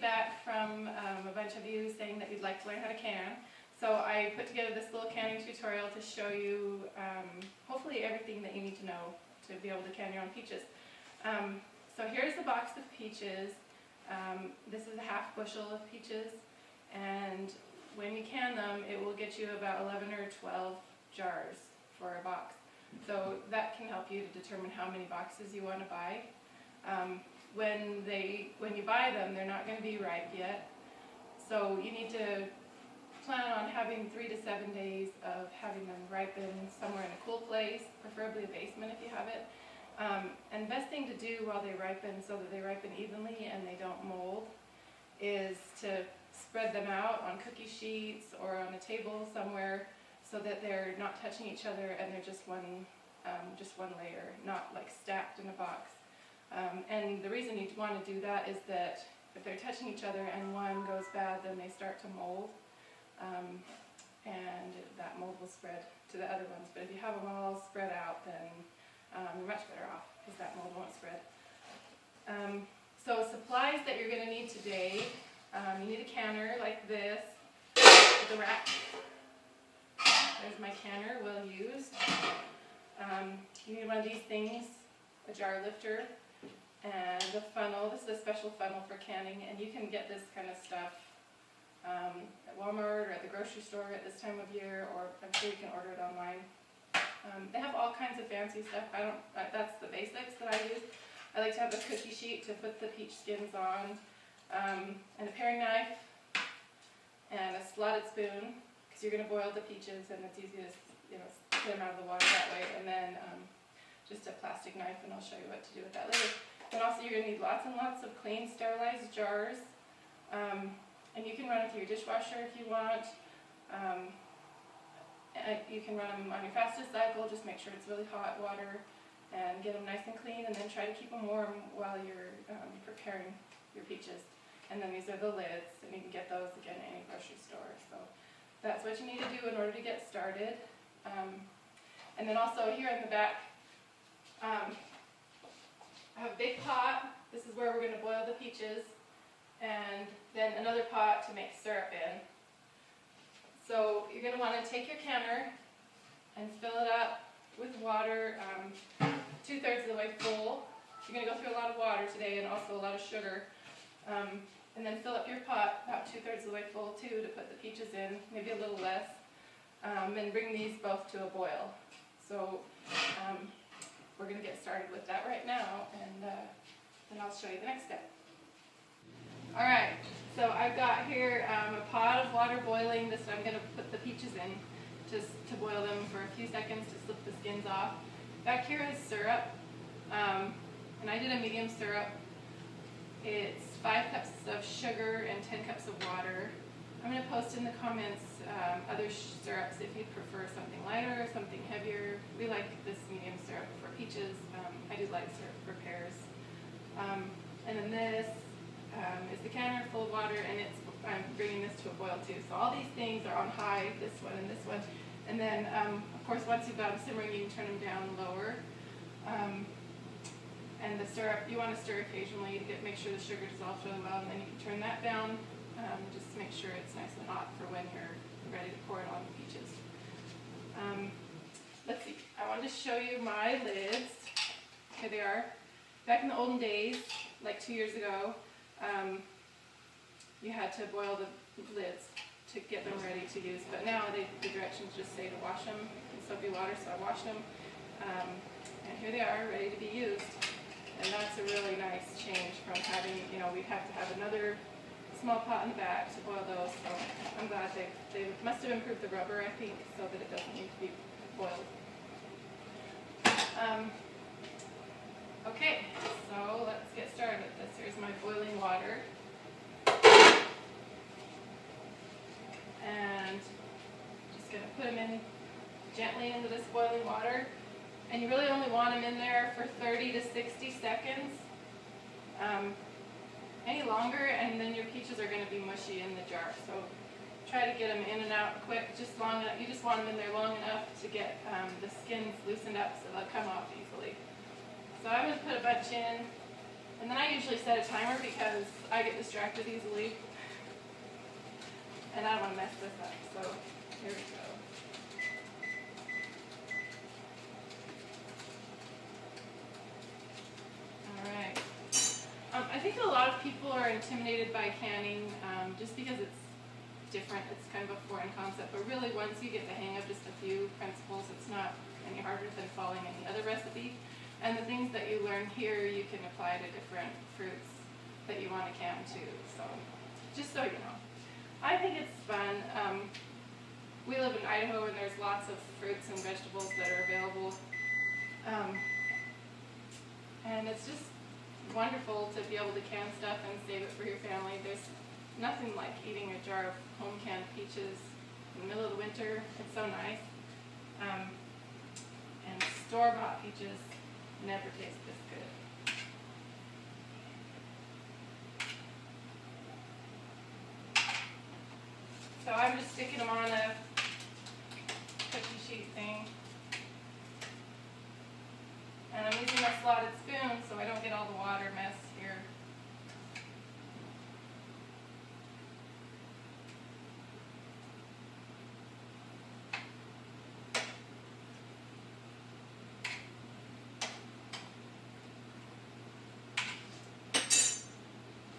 feedback from a bunch of you saying that you'd like to learn how to can. So I put together this little canning tutorial to show you hopefully everything that you need to know to be able to can your own peaches. So here's the box of peaches. This is a half bushel of peaches, and when you can them, it will get you about 11 or 12 jars for a box. So that can help you to determine how many boxes you want to buy. When you buy them, they're not going to be ripe yet, so you need to plan on having 3 to 7 days of having them ripen somewhere in a cool place, preferably a basement if you have it. And the best thing to do while they ripen, so that they ripen evenly and they don't mold, is to spread them out on cookie sheets or on a table somewhere so that they're not touching each other and they're just one layer, not like stacked in a box. And the reason you want to do that is that if they're touching each other and one goes bad, then they start to mold, and that mold will spread to the other ones. But if you have them all spread out, then you're much better off because that mold won't spread. So supplies that you're going to need today, you need a canner like this with a rack. There's my canner, well used. You need one of these things, a jar lifter, and a funnel. This is a special funnel for canning, and you can get this kind of stuff at Walmart or at the grocery store at this time of year, or I'm sure you can order it online. They have all kinds of fancy stuff. That's the basics that I use. I like to have a cookie sheet to put the peach skins on, and a paring knife, and a slotted spoon, because you're going to boil the peaches, and it's easiest, get them out of the water that way. And then just a plastic knife, and I'll show you what to do with that later. But also you're going to need lots and lots of clean, sterilized jars, and you can run it through your dishwasher if you want. You can run them on your fastest cycle, just make sure it's really hot water, and get them nice and clean, and then try to keep them warm while you're preparing your peaches. And then these are the lids, and you can get those again at any grocery store. So that's what you need to do in order to get started. And then also here in the back, I have a big pot. This is where we're going to boil the peaches, and then another pot to make syrup in. So you're going to want to take your canner and fill it up with water 2/3 of the way full. You're going to go through a lot of water today and also a lot of sugar. And then fill up your pot about 2/3 of the way full too to put the peaches in, maybe a little less, and bring these both to a boil. So we're going to get started with that right now, and then I'll show you the next step. Alright, so I've got here a pot of water boiling. This I'm going to put the peaches in just to boil them for a few seconds to slip the skins off. Back here is syrup, and I did a medium syrup. It's 5 cups of sugar and 10 cups of water. I'm going to post in the comments other syrups if you'd prefer something lighter or something heavier. We like this medium syrup for peaches. I do light syrup for pears. And then this is the canner full of water, and I'm bringing this to a boil too. So all these things are on high, this one and this one. And then, of course, once you've got them simmering, you can turn them down lower. And the syrup, you want to stir occasionally to make sure the sugar dissolves really well, and then you can turn that down just to make sure it's nice and hot for when you're ready to pour it on the peaches. Let's see, I wanted to show you my lids. Here they are. Back in the olden days, like 2 years ago, you had to boil the lids to get them ready to use, but now the directions just say to wash them in soapy water, so I washed them, and here they are, ready to be used. And that's a really nice change from having, we'd have to have another small pot in the back to boil those, so I'm glad they must have improved the rubber, I think, so that it doesn't need to be boiled. Okay, so let's get started with this. Here's my boiling water. And just going to put them in gently into this boiling water. And you really only want them in there for 30 to 60 seconds. Any longer, and then your peaches are going to be mushy in the jar. So try to get them in and out quick, just long enough. You just want them in there long enough to get the skins loosened up so they'll come off easily. So I'm going to put a bunch in, And then I usually set a timer because I get distracted easily. And I don't want to mess this up, so here we go. Alright. I think a lot of people are intimidated by canning just because it's different. It's kind of a foreign concept, but really once you get the hang of just a few principles, it's not any harder than following any other recipe. And the things that you learn here, you can apply to different fruits that you want to can too. So, just so you know. I think it's fun. We live in Idaho and there's lots of fruits and vegetables that are available. And it's just wonderful to be able to can stuff and save it for your family. There's nothing like eating a jar of home canned peaches in the middle of the winter. It's so nice. And store-bought peaches never taste this good. So I'm just sticking them on a cookie sheet thing. And I'm using a slotted spoon so I don't get all the water mess here.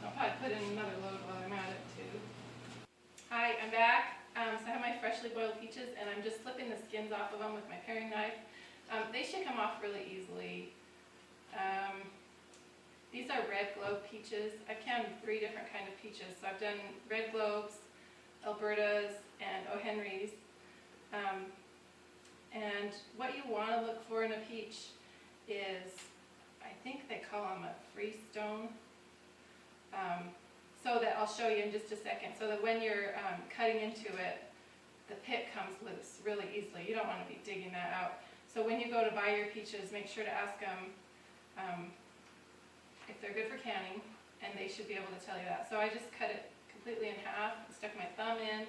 I'll probably put in another load while I'm at it too. Hi, I'm back. So I have my freshly boiled peaches and I'm just slipping the skins off of them with my paring knife. They should come off really easily. These are red globe peaches. I've canned 3 different kinds of peaches. So I've done red globes, Albertas, and O. Henrys. And what you want to look for in a peach is, I think they call them a freestone. So that I'll show you in just a second. So that when you're cutting into it, the pit comes loose really easily. You don't want to be digging that out. So when you go to buy your peaches, make sure to ask them if they're good for canning, and they should be able to tell you that. So I just cut it completely in half, stuck my thumb in,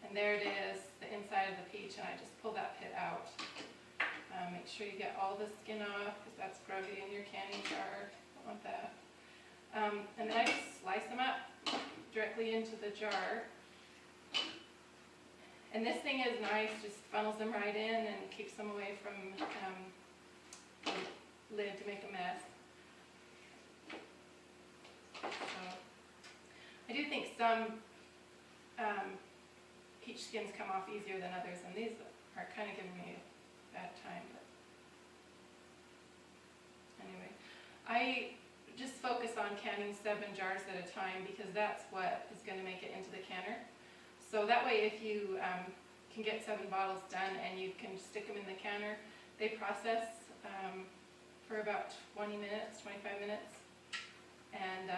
and there it is, the inside of the peach, and I just pull that pit out. Make sure you get all the skin off, because that's grubby in your canning jar. Don't want that. And then I just slice them up directly into the jar. And this thing is nice, just funnels them right in and keeps them away from the lid to make a mess. So, I do think some peach skins come off easier than others, and these are kind of giving me a bad time. But anyway, I just focus on canning 7 jars at a time because that's what is going to make it into the canner. So that way if you can get 7 bottles done and you can stick them in the canner, they process for about 20 minutes, 25 minutes, and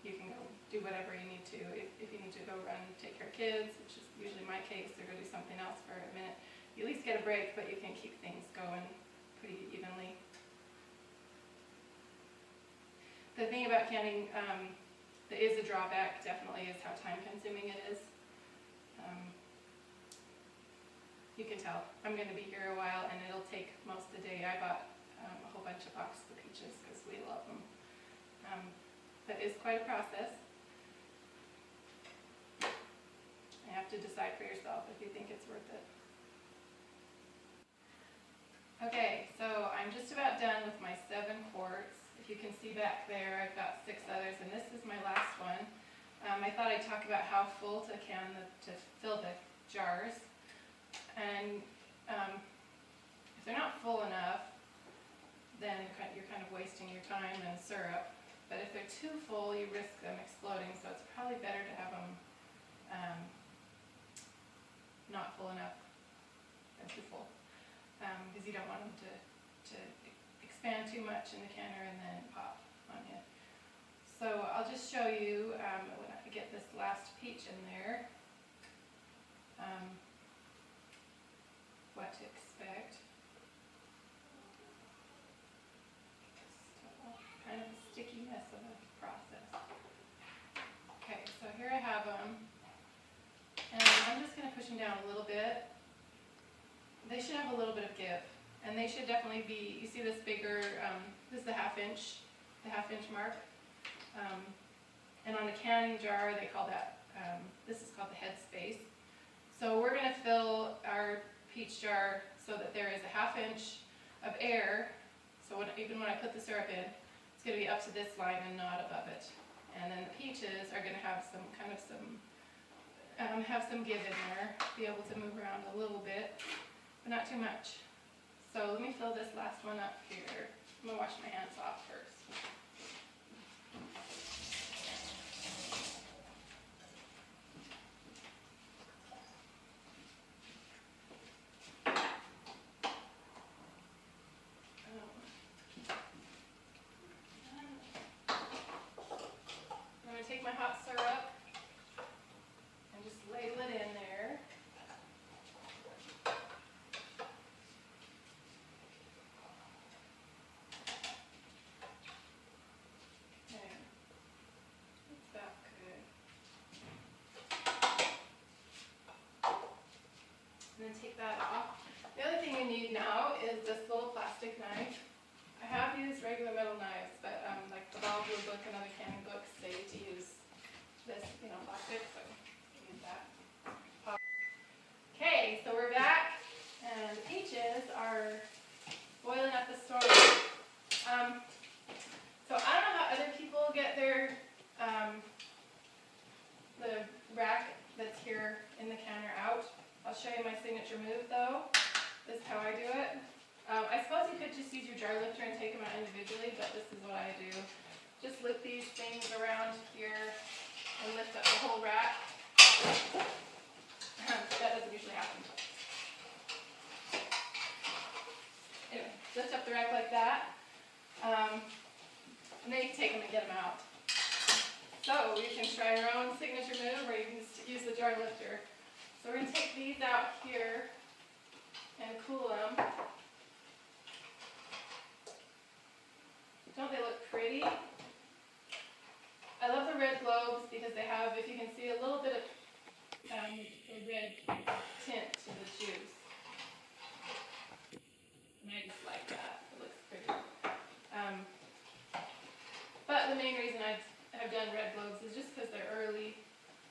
you can go do whatever you need to. If you need to go run, take care of kids, which is usually my case, or go do something else for a minute, you at least get a break, but you can keep things going pretty evenly. The thing about canning that is a drawback definitely is how time consuming it is. You can tell I'm going to be here a while and it'll take most of the day. I bought a whole bunch of boxes of peaches because we love them. But it's quite a process. You have to decide for yourself if you think it's worth it. Okay, so I'm just about done with my 7 quarts. If you can see back there, I've got 6 others, and this is my last one. I thought I'd talk about how full to fill the jars. And if they're not full enough, then you're kind of wasting your time and syrup. But if they're too full, you risk them exploding, so it's probably better to have them not full enough than too full. Because you don't want them to expand too much in the canner and then pop on you. So I'll just show you when I get this last peach in there what to expect. Just kind of a sticky mess of a process. Okay, so here I have them, and I'm just going to push them down a little bit. They should have a little bit of give, and they should definitely be, you see this bigger, this is the 1/2 inch the half-inch mark. And on the canning jar, they call that, this is called the head space. So we're going to fill our peach jar so that there is a half-inch of air. So even when I put the syrup in, it's going to be up to this line and not above it. And then the peaches are going to have some give in there, be able to move around a little bit, but not too much. So let me fill this last one up here. I'm going to wash my hands off first. I'm going to take my hot syrup and just ladle it in there. There. That's about good. And then take that off. The other thing you need now is this little plastic knife. I have used regular metal knives, but like the Ball Blue book and other canning books say to use this, plastic, so use that. Okay, so we're back, and the peaches are boiling at the storm. So I don't know how other people get their the rack that's here in the canner out. I'll show you my signature move though. This is how I do it. I suppose you could just use your jar lifter and take them out individually, but this is what I do. Just lift these things around here and lift up the whole rack. That doesn't usually happen. Anyway, lift up the rack like that. And then you can take them and get them out. So you can try your own signature move, or you can use the jar lifter. So we're going to take these out here and cool them. Don't they look pretty? I love the red globes because they have, if you can see, a little bit of a red tint to the juice. And I just like that. It looks pretty. But the main reason I have done red globes is just because they're early.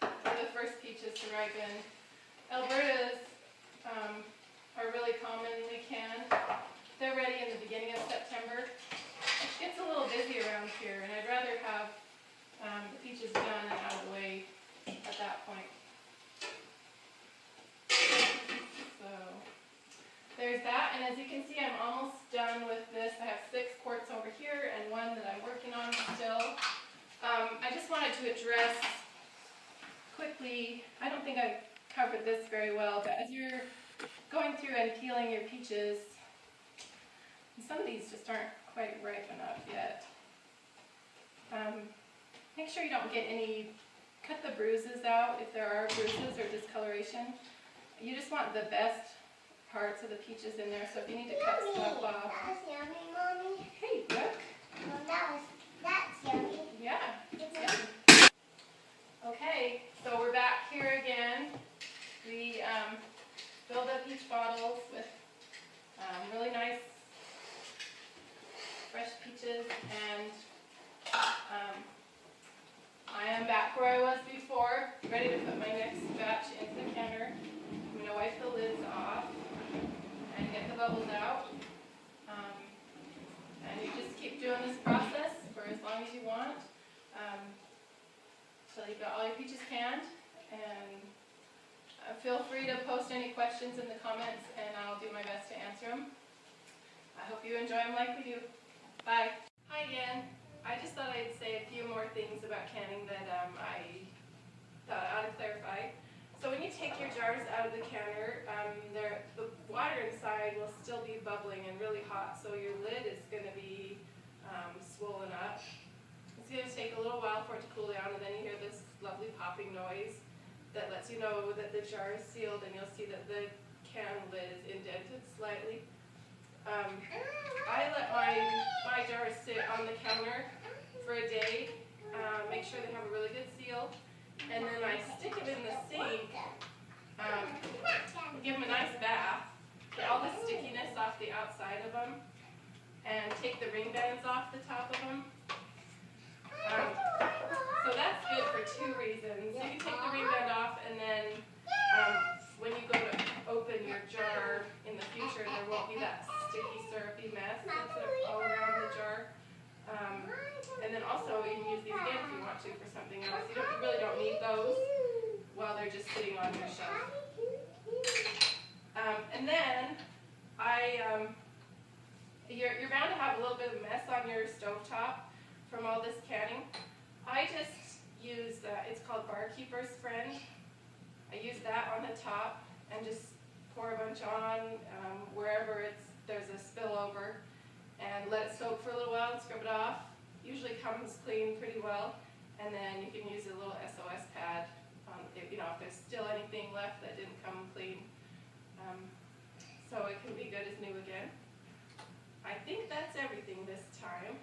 They're the first peaches to ripen. Albertas are really commonly canned. They're ready in the beginning of September. It gets a little busy around here, and I'd rather have the peaches done and out of the way at that point. So there's that, and as you can see, I'm almost done with this. I have 6 quarts over here and 1 that I'm working on still. I just wanted to address quickly, I don't think I covered this very well, but as you're going through and peeling your peaches, some of these just aren't quite ripe enough yet. Make sure you don't get any, cut the bruises out if there are bruises or discoloration. You just want the best parts of the peaches in there, so if you need to cut stuff off. That's yummy, Mommy. Hey, look. Well, that's yummy. Yeah. Okay, so we're back here again. We filled up each bottles with really nice fresh peaches, and I am back where I was before, ready to put my next batch into the canner. I'm going to wipe the lids off and get the bubbles out. And you just keep doing this process for as long as you want, till you've got all your peaches canned. And feel free to post any questions in the comments, and I'll do my best to answer them. I hope you enjoy them like we do. Bye. Hi again. I just thought I'd say a few more things about canning that I thought I ought to clarify. So when you take your jars out of the canner, the water inside will still be bubbling and really hot, so your lid is going to be swollen up. It's going to take a little while for it to cool down, and then you hear this lovely popping noise that lets you know that the jar is sealed, and you'll see that the can lid is indented slightly. I let my jars sit on the counter for a day, make sure they have a really good seal, and then I stick it in the sink, give them a nice bath, get all the stickiness off the outside of them, and take the ring bands off the top of them, And then also you can use these again if you want to for something else. You really don't need those while they're just sitting on your shelf. And then you're bound to have a little bit of mess on your stovetop from all this canning. I just use, it's called Barkeeper's Friend. I use that on the top and just pour a bunch on wherever there's a spillover and let it soak for a little while and scrub it off. Usually comes clean pretty well, and then you can use a little SOS pad if there's still anything left that didn't come clean. So it can be good as new again. I think that's everything this time.